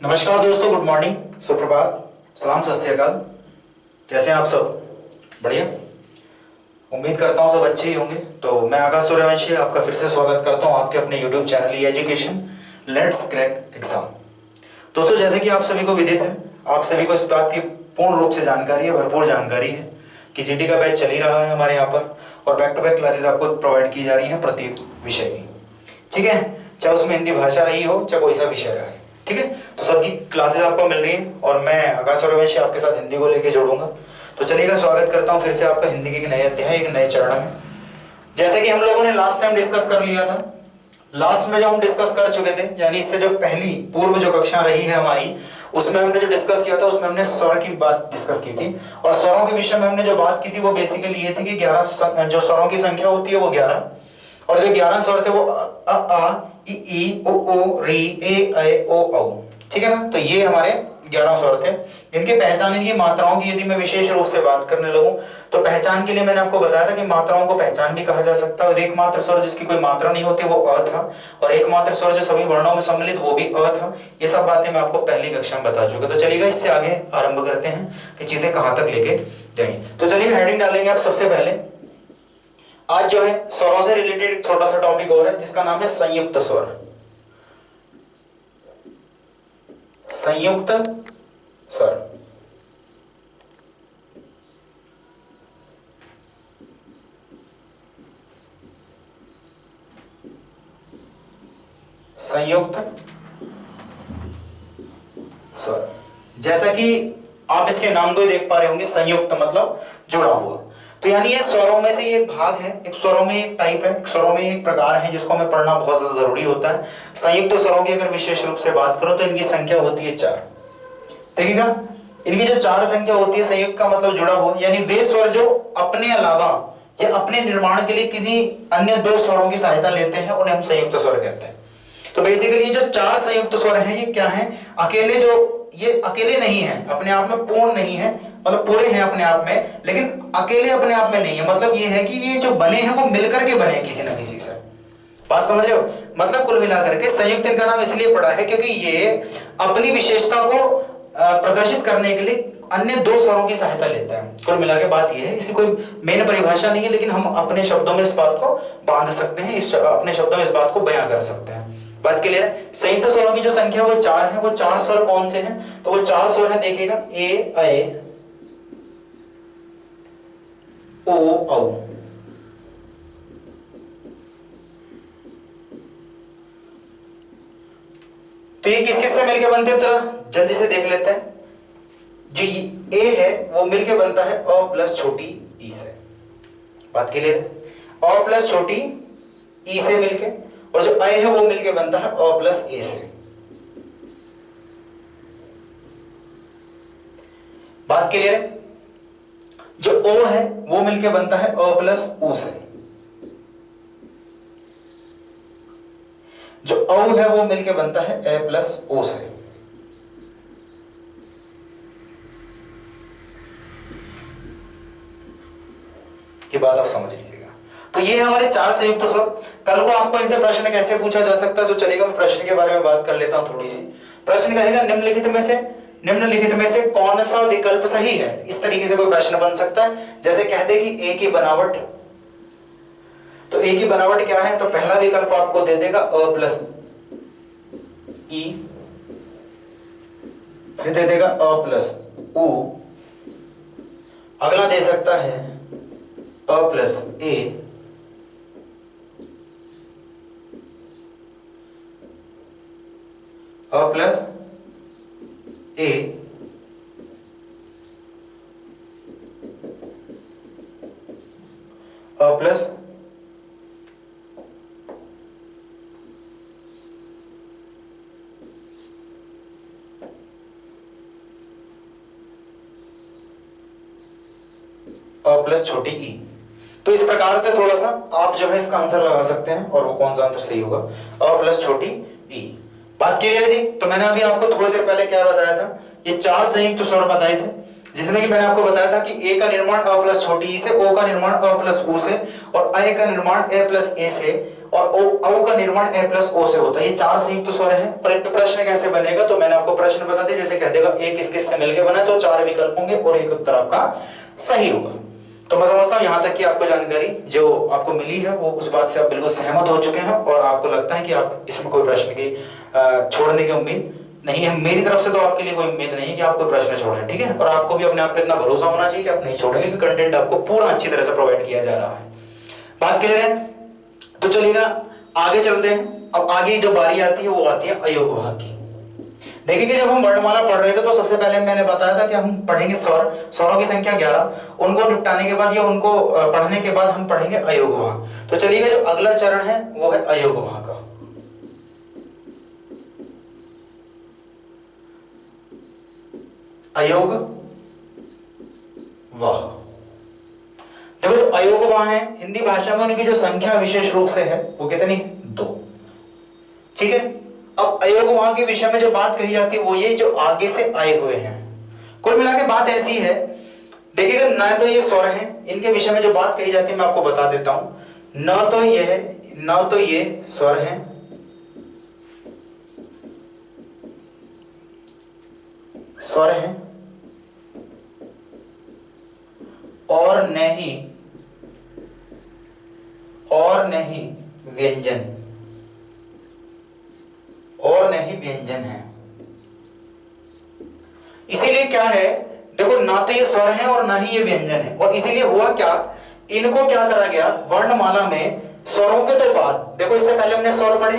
नमस्कार दोस्तों, good morning, सुप्रभात, सलाम, सत श्री अकाल। कैसे हैं आप सब? बढ़िया। उम्मीद करता हूँ सब अच्छे ही होंगे। तो मैं आकाश सूर्यवंशी आपका फिर से स्वागत करता हूँ आपके अपने YouTube channel E education let's crack exam. दोस्तों, जैसे कि आप सभी को विदित है, आप सभी को इस बात की पूर्ण रूप से जानकारी है, भरपूर जानकारी है कि जीडी का बैच चल ही रहा है हमारे यहाँ पर और बैक टू बैक क्लासेस आपको प्रोवाइड की जा रही हैं प्रत्येक विषय की। ठीक है, चाहे उसमें हिंदी भाषा रही हो, चाहे कोई सा विषय रहे। ठीक है, तो सबकी क्लासेस आपको मिल रही हैं और मैं आकाश सूर्यवंशी आपके साथ हिंदी को लेके जोड़ूंगा। तो चलिएगा, स्वागत करता हूँ फिर से आपका हिंदी के एक नए अध्याय, एक नए चरण में। जैसे कि हम लोगों ने लास्ट टाइम डिस्कस कर लिया था, लास्ट में जो हम डिस्कस कर चुके थे, यानी इससे जो पहली पूर्व जो कक्षा रही है हमारी, उसमें हमने जो डिस्कस किया था उसमें हमने स्वर की बात डिस्कस की थी। और स्वरों के विषय में हमने जो बात की थी वो बेसिकली ये थी कि 11 जो स्वरों की संख्या होती है वो 11, और जो 11 स्वर थे वो अ आ ई ओ री ए ऐ ओ औ। ठीक है ना, तो ये हमारे 11 स्वर थे। इनके पहचान, इनकी मात्राओं की यदि मैं विशेष रूप से बात करने लगूं तो पहचान के लिए मैंने आपको बताया था कि मात्राओं को पहचान भी कहा जा सकता है। और एकमात्र स्वर जिसकी कोई मात्रा नहीं होती वो अ था, और एकमात्र स्वर जो सभी वर्णों में सम्मिलित वो भी अ था। ये सब बातें मैं आपको पहली कक्षा में बता चुका। तो चलिएगा, इससे आगे आरंभ करते हैं कि चीजें कहां तक लेके जाएंगे। तो चलिए हेडिंग डालेंगे आप सबसे पहले। आज जो है स्वरों से रिलेटेड एक छोटा सा टॉपिक और है जिसका नाम है संयुक्त स्वर। संयुक्त स्वर। संयुक्त स्वर, जैसा कि आप इसके नाम को ही देख पा रहे होंगे, संयुक्त मतलब जुड़ा हुआ। तो यानी ये स्वरों में से ये भाग है, एक स्वरों में एक टाइप है, एक स्वरों में एक प्रकार है जिसको हमें पढ़ना बहुत ज्यादा जरूरी होता है। संयुक्त स्वरों की अगर विशेष रूप से बात करो तो इनकी संख्या होती है 4। देखिएगा, इनकी जो 4 संख्या होती है, संयुक्त का मतलब जुड़ा हुआ, यानी वे स्वर जो अपने अलावा या अपने निर्माण के लिए किसी अन्य 2 स्वरों की सहायता लेते हैं उन्हें हम संयुक्त स्वर कहते हैं। तो बेसिकली ये जो 4 संयुक्त स्वर हैं ये क्या हैं? अकेले ये अकेले नहीं है, अपने आप में पूर्ण नहीं है, मतलब पूरे हैं अपने आप में, लेकिन अकेले अपने आप में नहीं है। मतलब ये है कि ये जो बने हैं वो मिलकर के बने हैं किसी ना किसी से। बात समझ रहे हो? मतलब कुल मिलाकर के संयुक्त इनका नाम इसलिए पड़ा है क्योंकि ये अपनी विशेषता को प्रदर्शित करने के लिए अन्य 2 स्वरों की सहायता लेता है। कुल मिला के बात यह है, इसकी कोई मेन परिभाषा नहीं है, लेकिन हम अपने शब्दों में इस बात को बांध सकते हैं, अपने शब्दों में इस बात को बयां कर सकते हैं। बात क्लियर है? संयुक्त स्वरों की जो संख्या वो 4 है। वो 4 स्वर कौन से हैं? तो वो 4 स्वर है, देखिएगा, ए ऐ ओ औ। तो ये किस किस से मिलकर बनते हैं? जरा जल्दी से देख लेते हैं। जो ए है वो मिलके बनता है अ प्लस छोटी ई से। बात क्लियर है? अ प्लस छोटी ई से मिलके, और जो ऐ है वो मिलके बनता है अ प्लस ए से। बात क्लियर है? जो ओ है वो मिलके बनता है अ प्लस ऊ से। जो औ है वो मिलके बनता है ए प्लस ओ से। ये बात आप समझ लीजिएगा। तो ये हमारे 4 संयुक्त स्वर। कल को आपको इनसे प्रश्न कैसे पूछा जा सकता है तो चलेगा, मैं प्रश्न के बारे में बात कर लेता हूं थोड़ी सी। प्रश्न कहेगा निम्नलिखित में से कौन सा विकल्प सही है? इस तरीके से कोई प्रश्न बन सकता है। जैसे कह दे कि ए की बनावट, तो ए की बनावट क्या है? तो पहला विकल्प आपको दे देगा अ प्लस ई, फिर दे देगा अ प्लस ऊ, अगला दे सकता है अ प्लस ए, अ प्लस ए, अ प्लस अ प्लस छोटी ई। तो इस प्रकार से थोड़ा सा आप जो है इसका आंसर लगा सकते हैं, और वो कौन सा आंसर सही होगा? अ प्लस छोटी ई। बात क्लियर थी? तो मैंने अभी आपको थोड़ी देर पहले क्या बताया था? ये 4 संयुक्त स्वर बताए थे, जिसमें कि मैंने आपको बताया था कि ए का निर्माण अ प्लस छोटी ई से, ओ का निर्माण अ प्लस ऊ से, और ऐ का निर्माण ए प्लस ए से, और औ का निर्माण ए प्लस ओ से होता है। ये 4 संयुक्त स्वर है। और इन पे प्रश्न कैसे बनेगा, तो मैंने आपको प्रश्न बता दिया, जैसे कह देगा एक किस किस से मिलकर बना, तो 4 विकल्प होंगे और एक उत्तर आपका सही होगा। तो मैं समझता हूं यहां तक की आपको जानकारी जो आपको मिली है वो उस बात से आप बिल्कुल सहमत हो चुके हैं और आपको लगता है कि आप इसमें कोई प्रश्न की छोड़ने की उम्मीद नहीं है। मेरी तरफ से तो आपके लिए कोई उम्मीद नहीं है कि आप कोई प्रश्न छोड़ें, ठीक है। और आपको भी अपने आप पे इतना भरोसा होना चाहिए कि आप नहीं छोड़ेंगे, कि कंटेंट आपको पूरा अच्छी तरह से प्रोवाइड किया जा रहा है। बात क्लियर है? तो चलिएगा आगे चलते हैं। अब आगे जो बारी आती है वो आती है अयोग भाग की। देखिए कि जब हम वर्णमाला पढ़ रहे थे तो सबसे पहले मैंने बताया था कि हम पढ़ेंगे स्वर, स्वरों की संख्या 11, उनको निपटाने के बाद या उनको पढ़ने के बाद हम पढ़ेंगे अयोग भाग। तो चलिएगा जो अगला चरण है वो है अयोग भाग का। अयोग वाह। देखो जो अयोग वाह है हिंदी भाषा में उनकी जो संख्या विशेष रूप से है वो कितनी, 2, ठीक है। अब अयोग वाह के विषय में जो बात कही जाती है वो ये जो आगे से आए हुए हैं। कुल मिला के बात ऐसी है, देखिएगा न तो ये स्वर हैं, इनके विषय में जो बात कही जाती है मैं आपको बता देता हूं। न तो ये स्वर हैं और न ही व्यंजन है। इसीलिए क्या है, देखो ना तो ये स्वर है और ना ही ये व्यंजन है, और इसीलिए हुआ क्या, इनको क्या करा गया वर्णमाला में स्वरों के तो बाद, देखो इससे पहले हमने स्वर पढ़े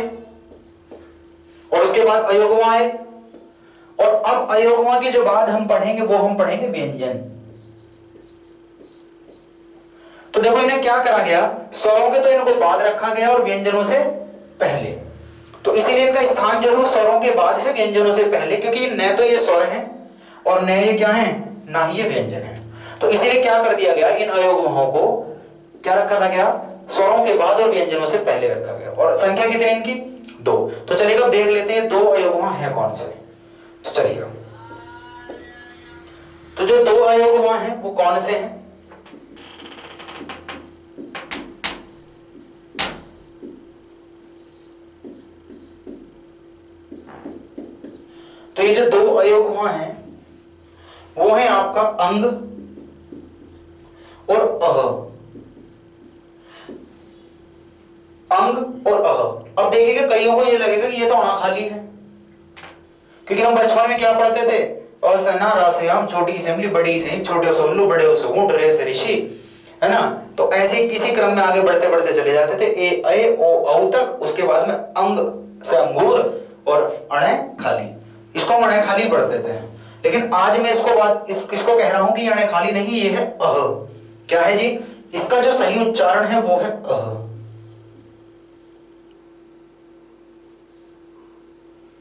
और उसके बाद अयोगवा आए, और अब अयोगवा के जो बाद हम पढ़ेंगे वो हम पढ़ेंगे व्यंजन। तो देखो इन्हें क्या करा गया, स्वरों के तो इनको बाद रखा गया और व्यंजनों से पहले। तो इसीलिए इनका स्थान जो है स्वरों के बाद है व्यंजनों से पहले, क्योंकि न तो ये स्वर हैं और न ये क्या है, ना ही ये व्यंजन है। तो इसीलिए क्या कर दिया गया, इन अयोगवाहों को क्या रखा गया, स्वरों के बाद और व्यंजनों से पहले रखा गया। और संख्या कितनी इनकी, 2। तो चलिएगा अब देख लेते हैं 2 अयोगवाह है कौन से। तो चलिएगा, तो जो 2 अयोगवाह हैं वो कौन से हैं, तो ये जो 2 अयोगवाह हैं वो है आपका अंग और अह। अंग और अह। अब देखिएगा कईयों को ये लगेगा कि ये तो अणा खाली है, क्योंकि हम बचपन में क्या पढ़ते थे, असना रासयाम छोटी सेमली बड़ी से छोटे से उल्लू बड़े से ऊंट रे से ऋषि, है ना। तो ऐसे किसी क्रम में आगे बढ़ते बढ़ते चले जाते थे, ए ऐ ओ औ तक, उसके बाद में अंग से अंगूर और अणे खाली, इसको हम अणे खाली पढ़ते थे। लेकिन आज मैं इसको कह रहा हूं कि अणे खाली नहीं, ये है अह। क्या है जी, इसका जो सही उच्चारण है वो है अह।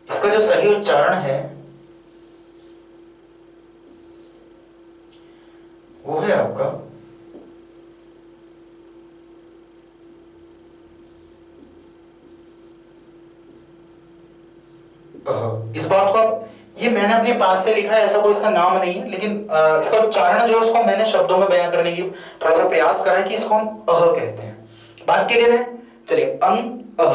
इसका जो सही उच्चारण है वो है आपका इस बात को आप, ये मैंने अपने पास से लिखा है, ऐसा कोई इसका नाम नहीं है, लेकिन इसका उच्चारण जो है उसको मैंने शब्दों में बयां करने की थोड़ा सा प्रयास करा है कि इसको हम अह कहते हैं। बात क्लियर है? चलिए अंग अह।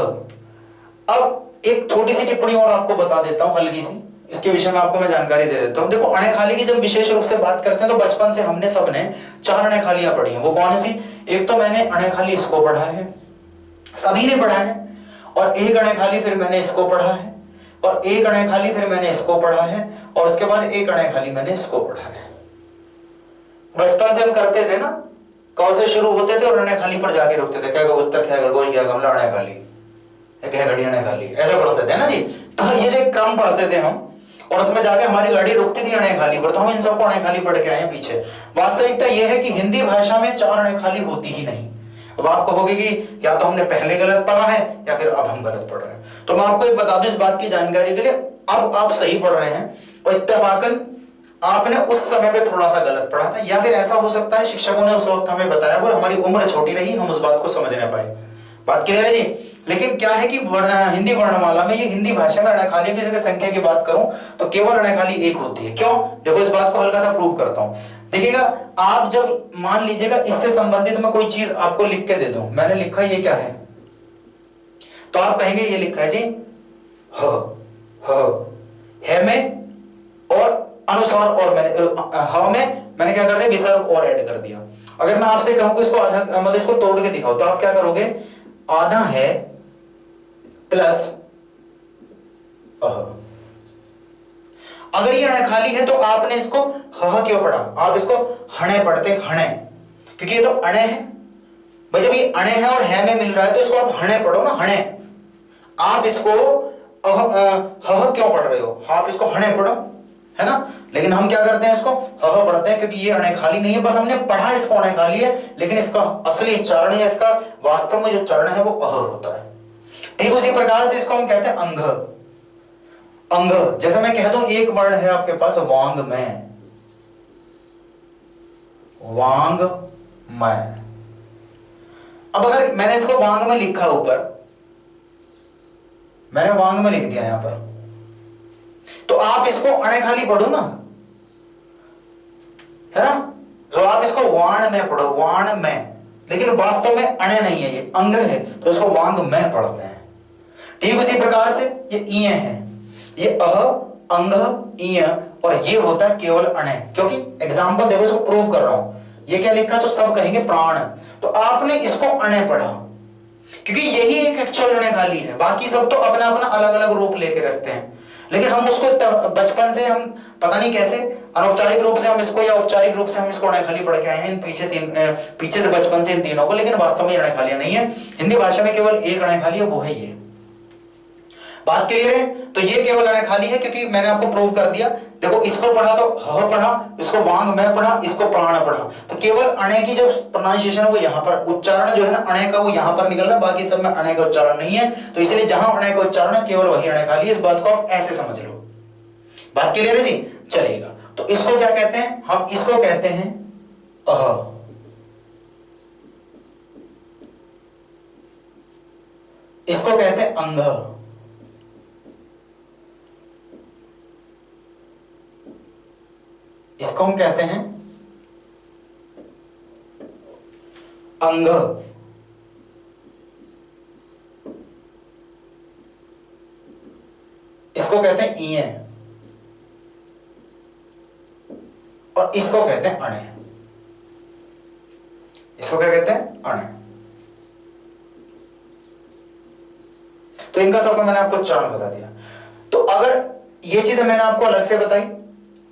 अब एक छोटी सी टिप्पणी और आपको बता देता हूं, हल्की सी, इसके विषय में आपको मैं जानकारी दे देता हूं। देखो अणे खाली की जब विशेष रूप से बात करते हैं तो बचपन से हमने सबने 4 अणे खालियां पढ़ी हैं। वो कौन सी, एक तो मैंने अणे खाली इसको पढ़ा है, सभी ने पढ़ा है, और एक अणे खाली फिर मैंने इसको पढ़ा है, और एक अणे खाली फिर मैंने इसको पढ़ा है, और उसके बाद एक अणे खाली मैंने इसको पढ़ा है। बचपन से हम करते थे ना, क से शुरू होते थे और अणे खाली पर जाके रुकते थे, क्या उत्तर क्या खरगोश गया गमला अणे खाली, घड़ी अणे खाली, ऐसा पढ़ते थे ना जी। तो ये जो क्रम पढ़ते थे हम, और उसमें जाके हमारी गाड़ी रुकती थी अणे खाली पर, तो हम इन सबको अणे खाली पढ़ के आए हैं पीछे। वास्तविकता यह है कि हिंदी भाषा में 4 अणे खाली होती ही नहीं। अब आप कहोगे कि या तो हमने पहले गलत पढ़ा है या फिर अब हम गलत पढ़ रहे हैं। तो मैं आपको एक बता दूं इस बात की जानकारी के लिए, अब आप सही पढ़ रहे हैं और इत्तेफाकन आपने उस समय पे थोड़ा सा गलत पढ़ा था, या फिर ऐसा हो सकता है शिक्षकों ने उस वक्त हमें बताया और हमारी उम्र छोटी रही, हम उस बात को समझ नहीं पाए। बात क्लियर है जी? लेकिन क्या है कि हिंदी वर्णमाला में, ये हिंदी भाषा में अणे खालियों की संख्या की बात करूं तो केवल अणे खाली 1 होती है। क्यों? देखो इस बात को हल्का सा प्रूव करता हूं। देखिएगा आप जब मान लीजिएगा इससे संबंधित मैं कोई चीज आपको लिख के दे दूं, मैंने लिखा ये क्या है, तो आप कहेंगे ये लिखा है जी है में और अनुसार, और मैंने क्या कर दिया, विसर्ग और ऐड कर दिया। अगर मैं आपसे कहूं कि इसको आधा, मतलब इसको तोड़ के दिखाओ, तो आप क्या करोगे, आधा है प्लस अगर ये अण खाली है तो आपने इसको क्यों पढ़ा, आप इसको हणे पढ़ते, हणे, क्योंकि ये तो अणे है भाई। जब ये अणे है और है में मिल रहा है तो इसको आप हणे पढ़ो ना, हणे। आप इसको क्यों पढ़ रहे हो, आप इसको हणे पढ़ो, है ना। लेकिन हम क्या करते हैं, इसको पढ़ते हैं क्योंकि ये अणे खाली नहीं है, बस हमने पढ़ा इसको अणे खाली है, लेकिन इसका असली उच्चारण या इसका वास्तव में जो उच्चारण है वो होता है। ठीक उसी प्रकार से इसको हम कहते हैं अंग। अंग, जैसे मैं कह दूं एक वर्ण है आपके पास वांग में, वांग में। अब अगर मैंने इसको वांग में लिखा, ऊपर मैंने वांग में लिख दिया यहां पर, तो आप इसको अणे खाली पढ़ो ना, है ना। तो आप इसको वाण में पढ़ो, वाण में, लेकिन वास्तव में अणे नहीं है, ये अंग है, तो इसको वांग में पढ़ते हैं। ठीक उसी प्रकार से ये ईय है, ये अंग, ईय, और ये होता है केवल अणे। क्योंकि एग्जाम्पल देखो, इसको प्रूव कर रहा हूं, ये क्या लिखा, तो सब कहेंगे प्राण, तो आपने इसको अणे पढ़ा क्योंकि यही एक एक्चुअल अणे खाली है, बाकी सब तो अपना अपना अलग अलग रूप लेके रखते हैं। लेकिन हम उसको बचपन से हम पता नहीं कैसे अनौपचारिक रूप से हम इसको या औपचारिक रूप से हम इसको अणे खाली पढ़ के आए हैं, इन पीछे से बचपन से इन तीनों को, लेकिन वास्तव में अणे खाली नहीं है। हिंदी भाषा में केवल एक अणे खाली है, वो है ये। बात क्लियर है। तो ये केवल अणे खाली है क्योंकि मैंने आपको प्रूव कर दिया। देखो इसको पढ़ा तो पढ़ा, इसको वांग में पढ़ा, इसको प्राण पढ़ा, तो केवल अणे की जो प्रोनाउंसिएशन है वो यहाँ पर, उच्चारण जो है ना अणे का वो यहाँ पर निकल रहा है, बाकी सब में अणे का उच्चारण नहीं है। तो इसलिए जहां अणे का उच्चारण है केवल वही अणे खाली है। इस बात को आप ऐसे समझ लो। बात क्लियर है जी, चलेगा। तो इसको क्या कहते हैं, हम इसको कहते हैं इसको कहते हैं अंग। इसको हम कहते हैं अंग। इसको कहते हैं ईय, और इसको कहते हैं अणे। इसको क्या कहते हैं, अणे। तो इनका सबका मैंने आपको उच्चारण बता दिया। तो अगर ये चीजें मैंने आपको अलग से बताई,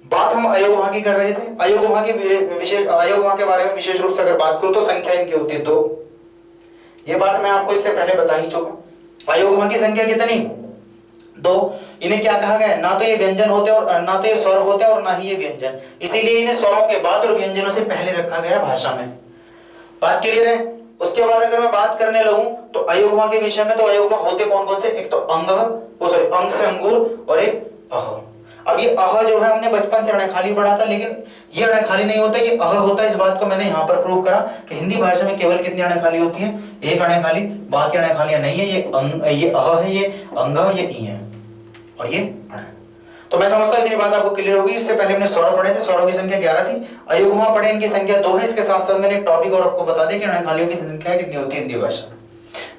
बात हम अयोगमा की कर रहे थे। अयोगमा के बारे में विशेष रूप से अगर बात करूं तो संख्या इनकी होती है 2। ये बात मैं आपको इससे पहले बता ही चुका। अयोगमा की संख्या कितनी, 2। इन्हें क्या कहा गया है, ना तो ये व्यंजन होते और ना तो ये स्वर होते और ना ही ये व्यंजन, इसीलिए इन्हें स्वरों के बाद और व्यंजनों से पहले रखा गया भाषा में। बात क्लियर है। उसके बाद अगर मैं बात करने लगूं तो अयोगमा के विषय में, तो अयोगमा होते कौन कौन से, एक तो अंग से अंगूर, और एक अह। अब ये अह जो है हमने बचपन से अणे खाली पढ़ा था, लेकिन ये अणे खाली नहीं होता, ये अह होता है। इस बात को मैंने यहाँ पर प्रूव करा कि हिंदी भाषा में केवल कितनी अणे खाली होती है, एक अणे खाली, बाकी अणे खालियां नहीं है। ये अह है, ये अंग, ये ई है, और ये अणे। तो मैं समझता हूं इतनी बात आपको क्लियर होगी। इससे पहले हमने स्वरों पढ़े थे, स्वरों की संख्या 11 थी। अयुग्मा पढ़े, इनकी संख्या 2 है। इसके साथ साथ मैंने एक टॉपिक और आपको बता दें कि अणे खालियों की संख्या कितनी होती है हिंदी भाषा में।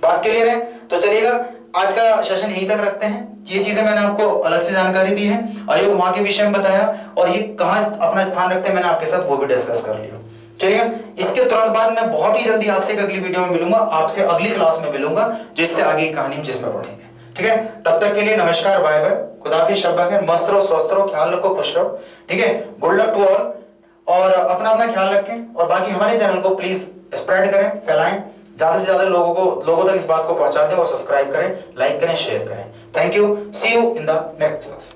बात क्लियर है। तो चलिएगा, आज का सेशन यहीं तक रखते हैं। ये चीजें मैंने आपको अलग से जानकारी दी है, अयोगमा के विषय में बताया, और ये कहाँ अपना स्थान रखते हैं मैंने आपके साथ वो भी डिस्कस कर लिया। चलिए, इसके तुरंत बाद मैं बहुत ही जल्दी आपसे एक अगली वीडियो में मिलूंगा, आपसे अगली क्लास में मिलूंगा, जिससे आगे की कहानी जिसमें पढ़ेंगे। ठीक है, तब तक के लिए नमस्कार, बाय बाय, खुदाफिज, शब्बा खैर, मस्त रहो, स्वस्थ रहो, ख्याल रखो, खुश रहो। ठीक है, गुड लक टू ऑल, और अपना अपना ख्याल रखें, और बाकी हमारे चैनल को प्लीज स्प्रेड करें, फैलाएं, ज्यादा से ज्यादा लोगों तक इस बात को पहुंचा दें, और सब्सक्राइब करें, लाइक करें, शेयर करें। Thank you, see you in the next class.